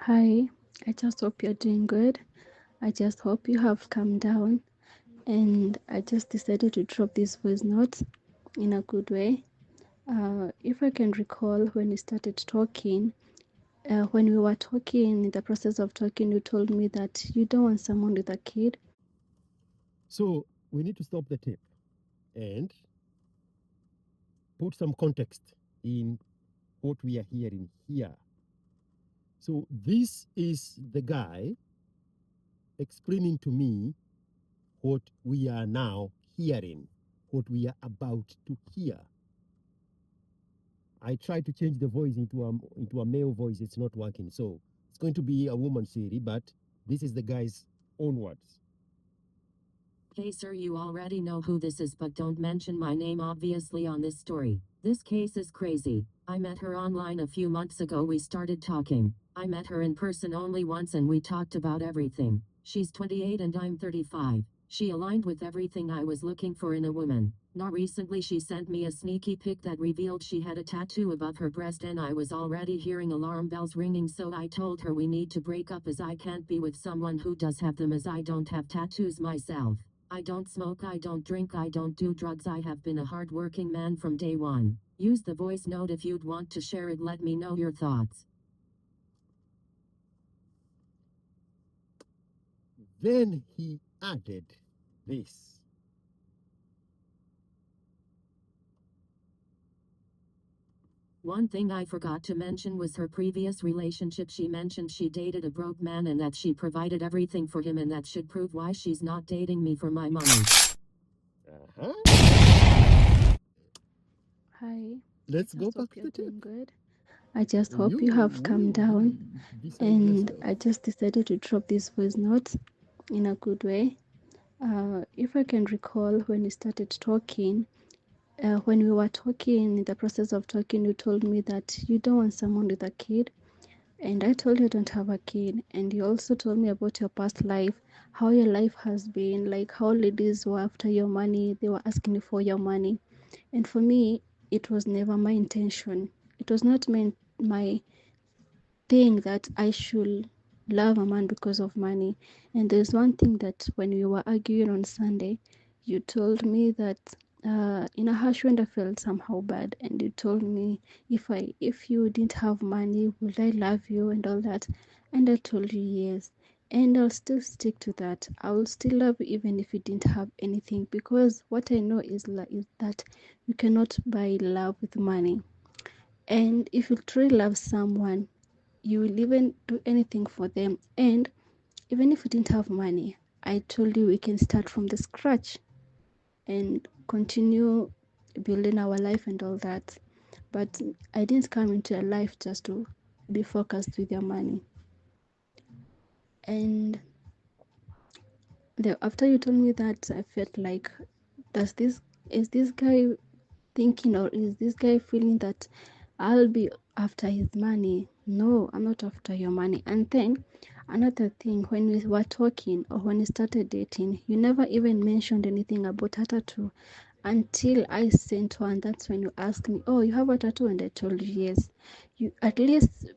Hi, I just hope you're doing good. I just hope you have calmed down. And I just decided to drop this voice note in a good way. If I can recall when we started talking, when we were talking, in the process of talking, you told me that you don't want someone with a kid. So we need to stop the tape and put some context in what we are hearing here. So this is the guy explaining to me what we are now hearing, what we are about to hear. I tried to change the voice into a male voice. It's not working. So it's going to be a woman series, but this is the guy's own words. Hey sir, you already know who this is, but don't mention my name obviously on this story. This case is crazy. I met her online a few months ago. We started talking. I met her in person only once and we talked about everything. She's 28 and I'm 35. She aligned with everything I was looking for in a woman. Now recently she sent me a sneaky pic that revealed she had a tattoo above her breast and I was already hearing alarm bells ringing, so I told her we need to break up as I can't be with someone who does have them, as I don't have tattoos myself. I don't smoke, I don't drink, I don't do drugs. I have been a hard-working man from day one. Use the voice note if you'd want to share it. Let me know your thoughts. Then he added this. One thing I forgot to mention was her previous relationship. She mentioned she dated a broke man and that she provided everything for him, and that should prove why she's not dating me for my money. Hi, Let's I go just back hope to you're the tape. doing good. I just hope you have calmed down. Decide And yourself. I just decided to drop this voice note in a good way. If I can recall when we started talking, when we were talking, in the process of talking, you told me that you don't want someone with a kid. And I told you I don't have a kid. And you also told me about your past life, how your life has been, like how ladies were after your money, they were asking you for your money. And for me, it was never my intention. It was not my thing that I should love a man because of money. And there's one thing that when we were arguing on Sunday, you told me that in a harsh wind I felt somehow bad, and you told me if you didn't have money, would I love you and all that? And I told you yes. And I'll still stick to that. I will still love you even if you didn't have anything, because what I know is that you cannot buy love with money. And if you truly love someone, you will even do anything for them. And even if you didn't have money, I told you we can start from the scratch and continue building our life and all that. But I didn't come into your life just to be focused with your money. And after you told me that, I felt like, does this is this guy thinking, or is this guy feeling that I'll be after his money? No, I'm not after your money. And then another thing, when we were talking or when we started dating, you never even mentioned anything about a tattoo until I sent one. That's when you asked me, oh, you have a tattoo? And I told you yes. You, at least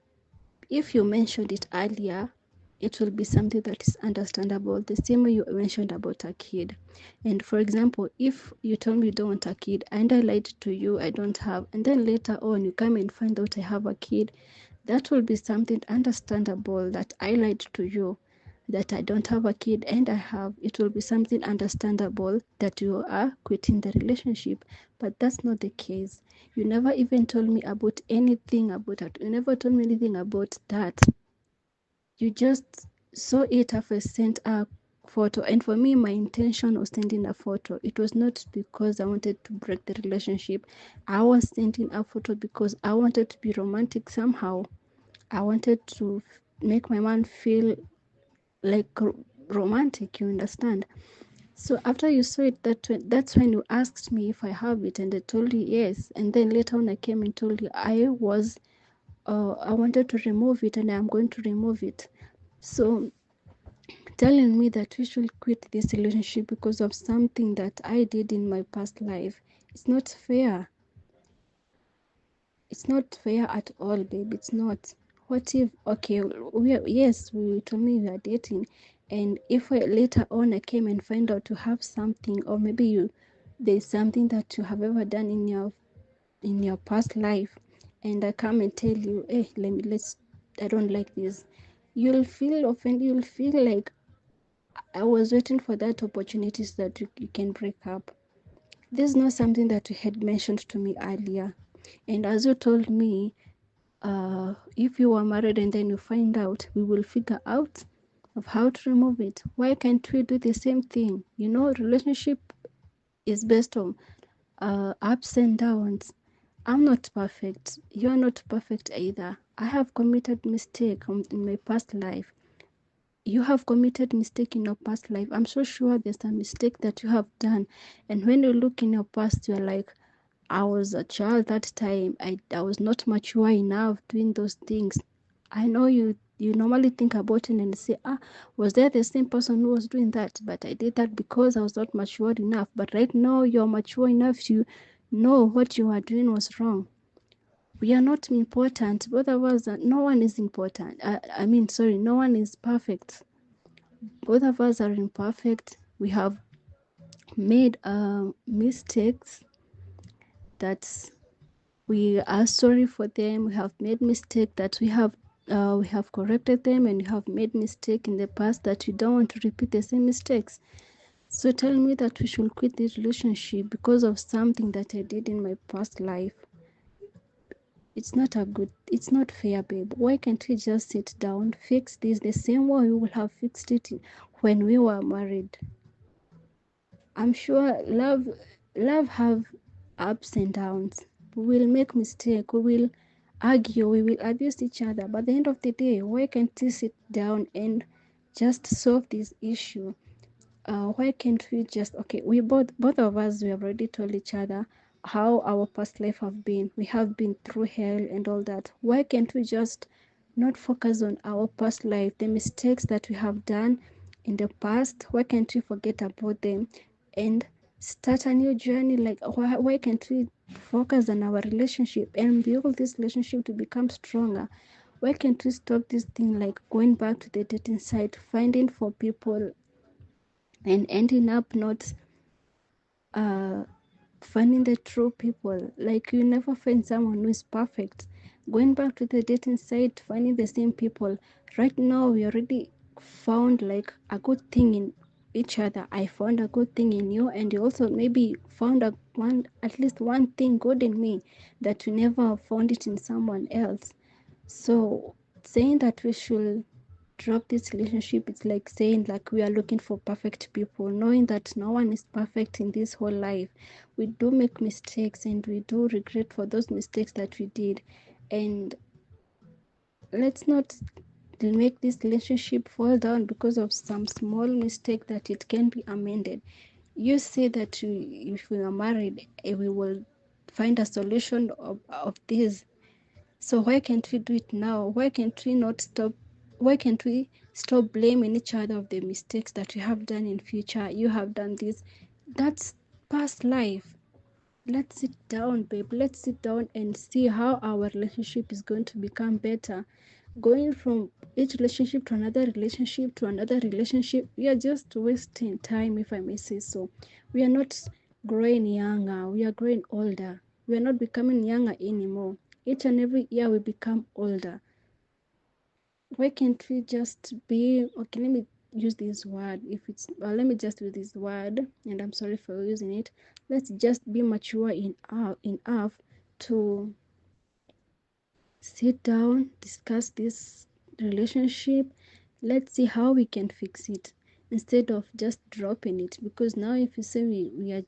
if you mentioned it earlier, it will be something that is understandable, the same way you mentioned about a kid. And for example, if you told me you don't want a kid and I lied to you, I don't have, and then later on you come and find out I have a kid, that will be something understandable, that I lied to you, that I don't have a kid and I have. It will be something understandable that you are quitting the relationship. But that's not the case. You never even told me about anything about it. You never told me anything about that. You just saw it after sent a photo. And for me, my intention was sending a photo. It was not because I wanted to break the relationship. I was sending a photo because I wanted to be romantic somehow. I wanted to make my man feel like romantic, you understand? So after you saw it that's when you asked me if I have it, and I told you yes. And then later on I came and told you I wanted to remove it and I'm going to remove it. So telling me that we should quit this relationship because of something that I did in my past life, it's not fair. It's not fair at all, babe. It's not. What if, okay, yes, we told me we are dating, and if later on I came and find out to have something, or maybe there's something that you have ever done in your past life, and I come and tell you, hey, let's, I don't like this, you'll feel offended. You'll feel like I was waiting for that opportunity so that you can break up. This is not something that you had mentioned to me earlier, and as you told me, if you are married and then you find out, we will figure out of how to remove it. Why can't we do the same thing? Relationship is based on ups and downs. I'm not perfect. You're not perfect either. I have committed mistake in my past life. You have committed mistake in your past life. I'm so sure there's a mistake that you have done. And when you look in your past, you're like, I was a child that time. I was not mature enough doing those things. I know you normally think about it and say, was there the same person who was doing that? But I did that because I was not mature enough. But right now you're mature enough to know what you are doing was wrong. We are not important. Both of us no one is important. Sorry, no one is perfect. Both of us are imperfect. We have made mistakes that we are sorry for them. We have made mistake that we have corrected them, and you have made mistake in the past that you don't want to repeat the same mistakes. So tell me that we should quit this relationship because of something that I did in my past life. It's not fair, babe. Why can't we just sit down, fix this the same way we would have fixed it when we were married? I'm sure love have ups and downs. We will make mistake, we will argue, we will abuse each other. But at the end of the day, why can't we sit down and just solve this issue? Why can't we just, okay, we both of us, we have already told each other how our past life have been. We have been through hell and all that. Why can't we just not focus on our past life, the mistakes that we have done in the past? Why can't we forget about them and start a new journey? Like, why can't we focus on our relationship and build this relationship to become stronger? Why can't we stop this thing, like going back to the dating site, finding for people and ending up not uh finding the true people? Like, you never find someone who is perfect. Going back to the dating site, finding the same people. Right now we already found like a good thing in each other. I found a good thing in you, and you also maybe found at least one thing good in me that you never found it in someone else. So saying that we should drop this relationship, it's like saying like we are looking for perfect people, knowing that no one is perfect in this whole life. We do make mistakes, and we do regret for those mistakes that we did. And let's not make this relationship fall down because of some small mistake that it can be amended. You say that if we are married, we will find a solution of this. So why can't we do it now? Why can't we not stop? Why can't we stop blaming each other of the mistakes that we have done in future? You have done this. That's past life. Let's sit down, babe. Let's sit down and see how our relationship is going to become better. Going from each relationship to another relationship to another relationship, we are just wasting time, if I may say so. We are not growing younger, we are growing older. We are not becoming younger anymore. Each and every year we become older. Why can't we just be, okay, let me use this word, if it's let me just use this word, and I'm sorry for using it. Let's just be mature enough to sit down, discuss this relationship. Let's see how we can fix it instead of just dropping it. Because now, if you say we are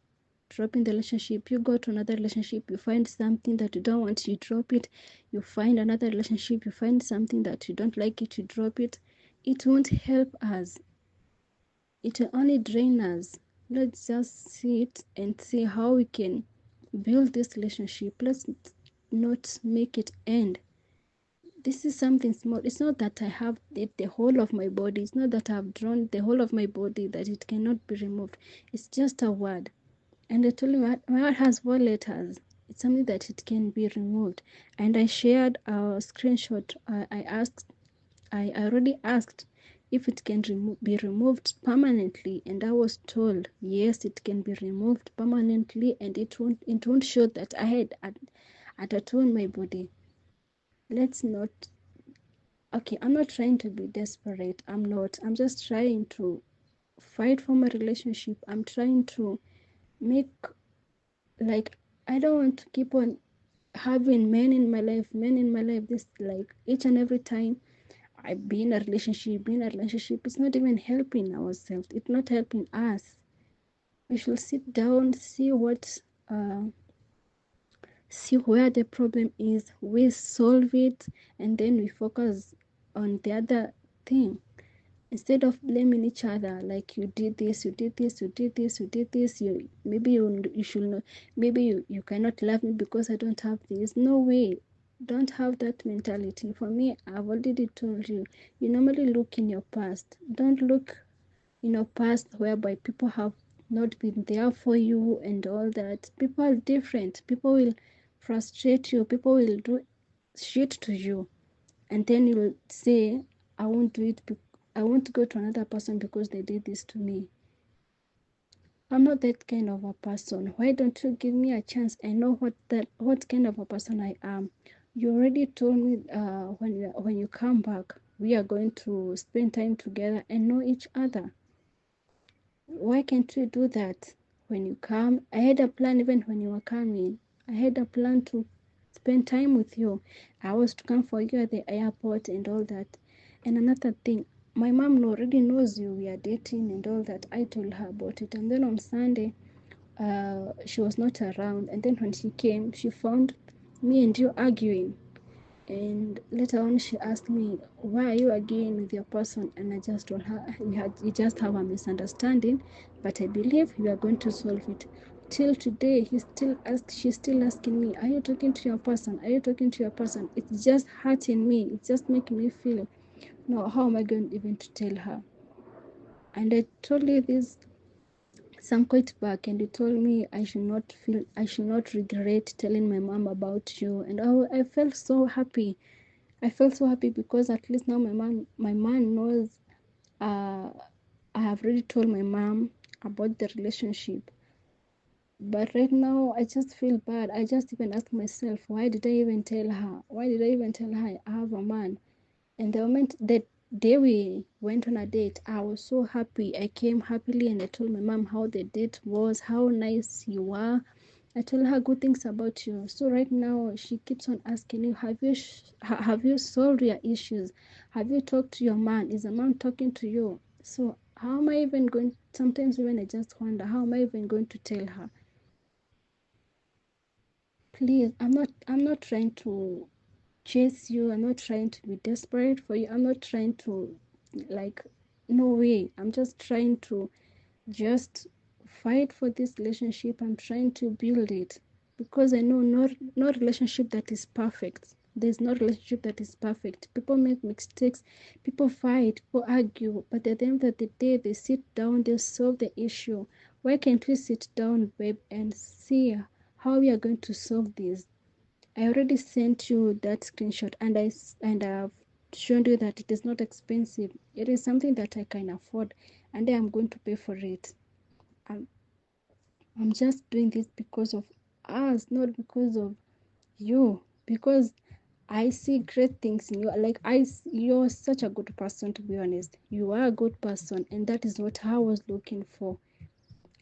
dropping the relationship, you go to another relationship, you find something that you don't want, you drop it. You find another relationship, you find something that you don't like it, you drop it. It won't help us, it will only drain us. Let's just sit and see how we can build this relationship. Let's not make it end. This is something small. It's not that I have the whole of my body. It's not that I've drawn the whole of my body that it cannot be removed. It's just a word. And I told you my heart has 4 letters. It's something that it can be removed. And I shared a screenshot. I already asked if it can be removed permanently, and I was told yes, it can be removed permanently, and it won't show that I had a tattoo on my body. Let's not. Okay, I'm not trying to be desperate. I'm not. I'm just trying to fight for my relationship. I'm trying to make, like, I don't want to keep on having men in my life. This, like, each and every time I be in a relationship, it's not even helping ourselves. It's not helping us. We should sit down, uh, see where the problem is, we solve it, and then we focus on the other thing. Instead of blaming each other, like, you did this, you did this, you did this, you did this, you should not, maybe you cannot love me because I don't have this. No way. Don't have that mentality. For me, I've already told you, you normally look in your past. Don't look in your past whereby people have not been there for you and all that. People are different. People will frustrate you. People will do shit to you, and then you'll say, I won't do it. I won't go to another person because they did this to me. I'm not that kind of a person. Why don't you give me a chance? I know what kind of a person I am. You already told me, when you come back, we are going to spend time together and know each other. Why can't you do that when you come? I had a plan even when you were coming. I had a plan to spend time with you. I was to come for you at the airport and all that. And another thing, my mom already knows you, we are dating and all that. I told her about it. And then on Sunday, she was not around. And then when she came, she found me and you arguing. And later on, she asked me, "Why are you arguing with your person?" And I just told her, "We just have a misunderstanding, but I believe we are going to solve it." Till today, she's still asking me, "Are you talking to your person? Are you talking to your person?" It's just hurting me. It's just making me feel, no, how am I going even to tell her? And I told you this some quite back, and you told me I should not regret telling my mom about you. And I felt so happy. I felt so happy because at least now my mom knows. Uh, I have already told my mom about the relationship, but right now I just feel bad. I just even ask myself, why did I even tell her? Why did I even tell her I have a man? And the moment that day we went on a date, I was so happy. I came happily and I told my mom how the date was, how nice you were. I told her good things about you. So right now she keeps on asking you, have you solved your issues? Have you talked to your man? Is the man talking to you? So how am I even going? Sometimes when I just wonder, how am I even going to tell her? Please, I'm not trying to chase you. I'm not trying to be desperate for you. I'm not trying to, like, no way. I'm just trying to just fight for this relationship. I'm trying to build it because I know no relationship that is perfect. There's no relationship that is perfect. People make mistakes, people fight, people argue, but at the end of the day, they sit down, they solve the issue. Why can't we sit down, babe, and see how we are going to solve this? I already sent you that screenshot, and I've shown you that it is not expensive. It is something that I can afford, and I am going to pay for it. I'm, I'm just doing this because of us, not because of you. Because I see great things in you. Like, you're such a good person, to be honest. You are a good person, and that is what I was looking for.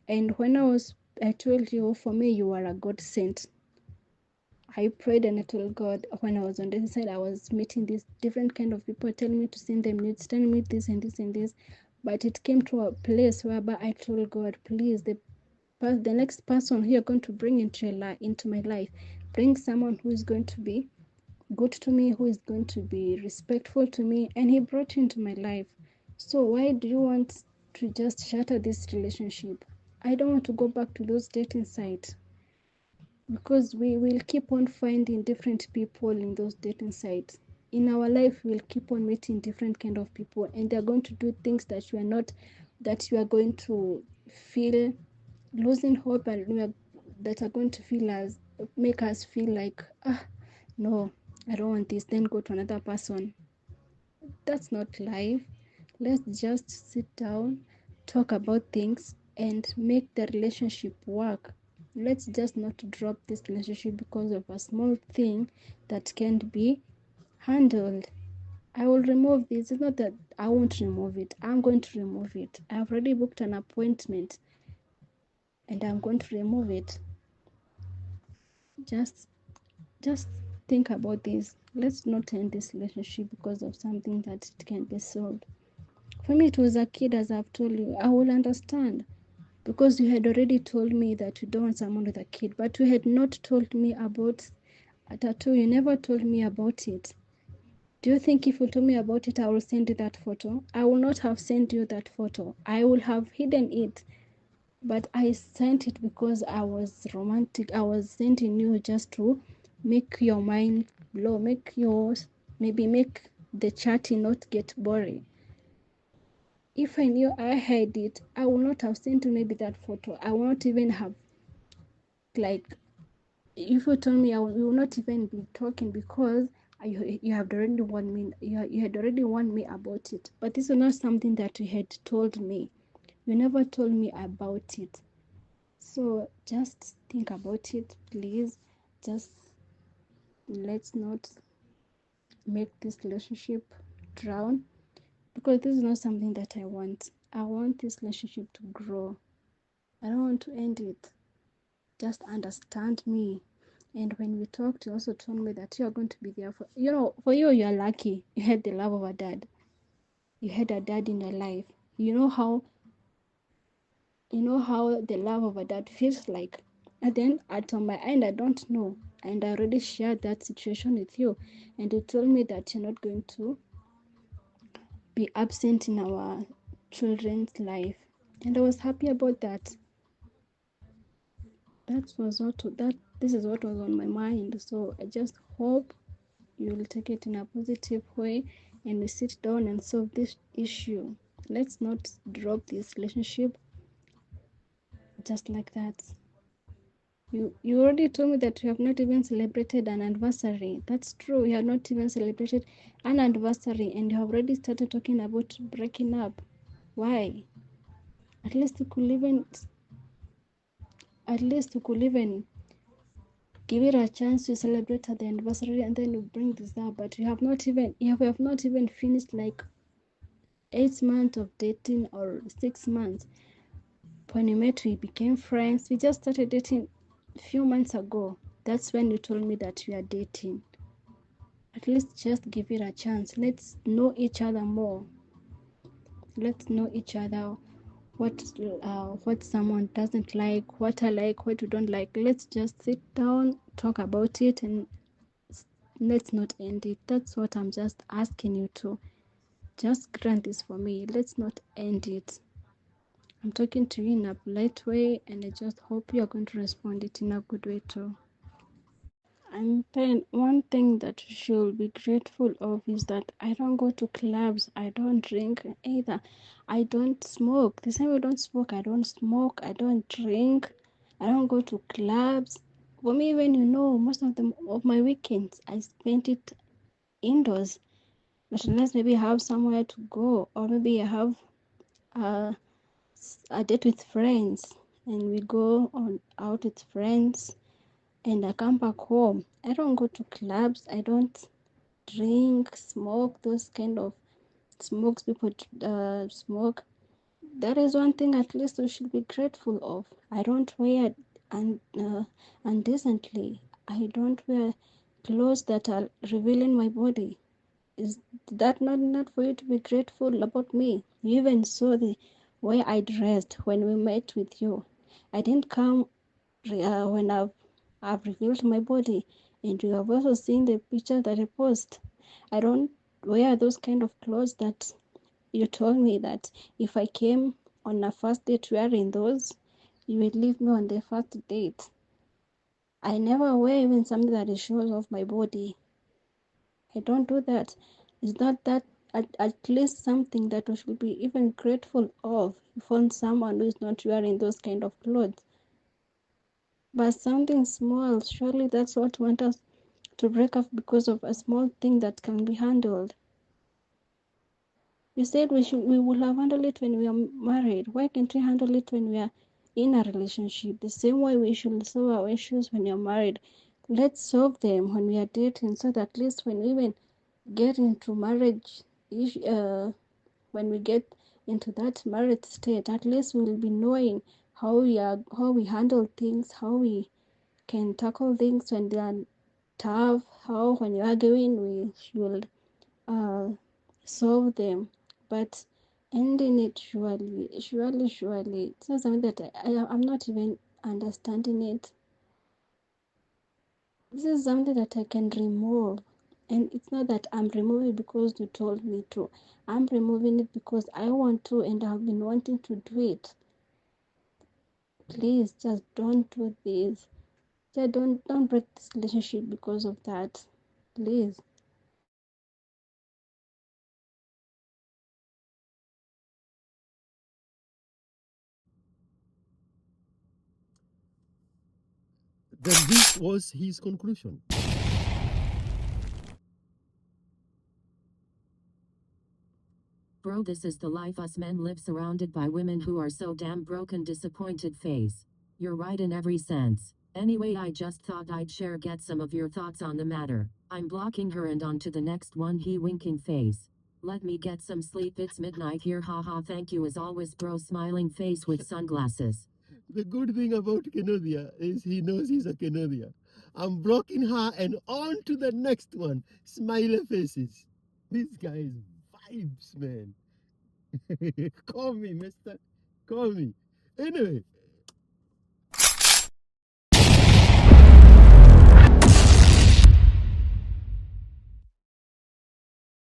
And I told you, for me, you are a God sent. I prayed and I told God, when I was on the inside, I was meeting these different kind of people telling me to send them needs, telling me this and this and this. But it came to a place whereby I told God, please, the next person who you're going to bring into my life, bring someone who is going to be good to me, who is going to be respectful to me. And he brought you into my life. So why do you want to just shatter this relationship? I don't want to go back to those dating sites, because we will keep on finding different people in those dating sites. In our life, we'll keep on meeting different kind of people, and they're going to do things that you are going to feel losing hope, and that are going to feel as make us feel like, no, I don't want this, then go to another person. That's not life. Let's just sit down, talk about things, and make the relationship work. Let's just not drop this relationship because of a small thing that can't be handled. I will remove this. It's not that I won't remove it. I'm going to remove it. I've already booked an appointment and I'm going to remove it. Just just think about this. Let's not end this relationship because of something that it can be solved. For me, it was a kid, as I've told you. I will understand because you had already told me that you don't want someone with a kid, but you had not told me about a tattoo. You never told me about it. Do you think if you told me about it, I will send you that photo? I will not have sent you that photo. I will have hidden it. But I sent it because I was romantic. I was sending you just to make your mind blow, make yours, maybe make the chatting not get boring. If I knew I had it, I would not have sent you maybe that photo. I will not even have, like, if you told me, we will not even be talking because you had already warned me. You had already warned me about it. But this is not something that you had told me. You never told me about it. So just think about it, please. Just let's not make this relationship drown because this is not something that I want. I want this relationship to grow. I don't want to end it. Just understand me. And when we talked, you also told me that you are going to be there for you, you are lucky. You had the love of a dad. You had a dad in your life. You know how the love of a dad feels like. And then on my end, I don't know. And I already shared that situation with you. And you told me that you're not going to be absent in our children's life. And I was happy about that. This is what was on my mind. So I just hope you will take it in a positive way and we sit down and solve this issue. Let's not drop this relationship just like that. You already told me that you have not even celebrated an anniversary. That's true. You have not even celebrated an anniversary and you have already started talking about breaking up. Why? At least you could even give it a chance to celebrate at the anniversary and then you bring this up. But you have not even finished like 8 months of dating or 6 months. When we met, we became friends. We just started dating a few months ago. That's when you told me that we are dating. At least just give it a chance. Let's know each other more. Let's know each other. What someone doesn't like, what I like, what you don't like. Let's just sit down, talk about it, and let's not end it. That's what I'm just asking you to. Just grant this for me. Let's not end it. I'm talking to you in a polite way, and I just hope you're going to respond it in a good way too. And then one thing that you should be grateful of is that I don't go to clubs, I don't drink either, I don't smoke. The same way I don't smoke, I don't smoke, I don't drink, I don't go to clubs. For me, even most of my weekends I spend it indoors. But unless maybe I have somewhere to go, or maybe I have uh, a date with friends, and we go on out with friends and I come back home. I don't go to clubs. I don't drink, smoke, those kind of smokes people smoke. That is one thing at least we should be grateful of. I don't wear undecently. I don't wear clothes that are revealing my body. Is that not for you to be grateful about me? You even saw the way I dressed when we met with you. I didn't come when I've revealed my body, and you have also seen the picture that I post. I don't wear those kind of clothes that you told me that if I came on a first date wearing those, you would leave me on the first date. I never wear even something that shows off my body. I don't do that. Is not that at least something that we should be even grateful of? You found someone who is not wearing those kind of clothes. But something small, surely that's what want us to break up because of a small thing that can be handled. You said we will have handled it when we are married. Why can't we handle it when we are in a relationship? The same way we should solve our issues when you're married. Let's solve them when we are dating so that at least when we even get into marriage, when we get into that married state, at least we'll be knowing how we handle things, how we can tackle things when they are tough, how when you're arguing we should uh, solve them. But ending it surely, it's not something that I'm not even understanding it. This is something that I can remove. And it's not that I'm removing it because you told me to. I'm removing it because I want to and I've been wanting to do it. Please just don't do this. Just don't break this relationship because of that. Please. Then this was his conclusion. Bro, this is the life us men live surrounded by women who are so damn broken, disappointed face. You're right in every sense. Anyway, I just thought I'd share get some of your thoughts on the matter. I'm blocking her and on to the next one, he winking face. Let me get some sleep, it's midnight here, haha, thank you as always, bro, smiling face with sunglasses. The good thing about Kenodia is he knows he's a Kenodia. I'm blocking her and on to the next one. Smiley faces. This guy is vibes, man. Call me, mister. Call me. Anyway,